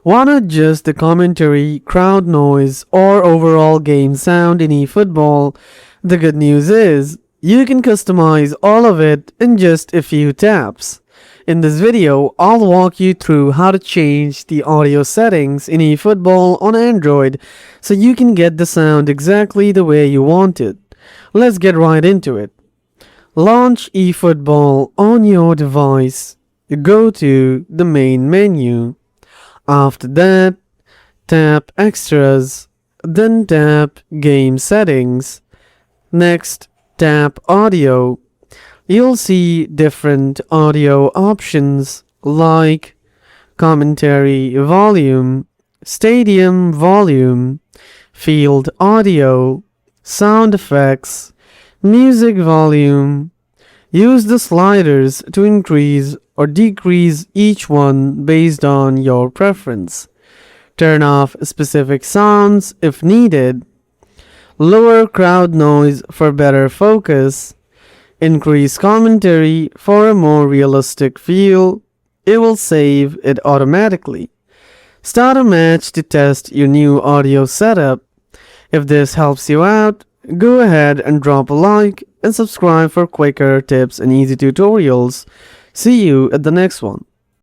Want to adjust the commentary, crowd noise, or overall game sound in eFootball? The good news is, you can customize all of it in just a few taps. In this video, I'll walk you through how to change the audio settings in eFootball on Android so you can get the sound exactly the way you want it. Let's get right into it. Launch eFootball on your device. Go to the main menu. After that, tap Extras, then tap Game Settings. Next, tap Audio. You'll see different audio options like Commentary Volume, Stadium Volume, Field Audio, Sound Effects, Music Volume. Use the sliders to increase or decrease each one based on your preference. Turn off specific sounds if needed. Lower crowd noise for better focus. Increase commentary for a more realistic feel. It will save it automatically. Start a match to test your new audio setup. If this helps you out, go ahead and drop a like and subscribe for quicker tips and easy tutorials. See you at the next one.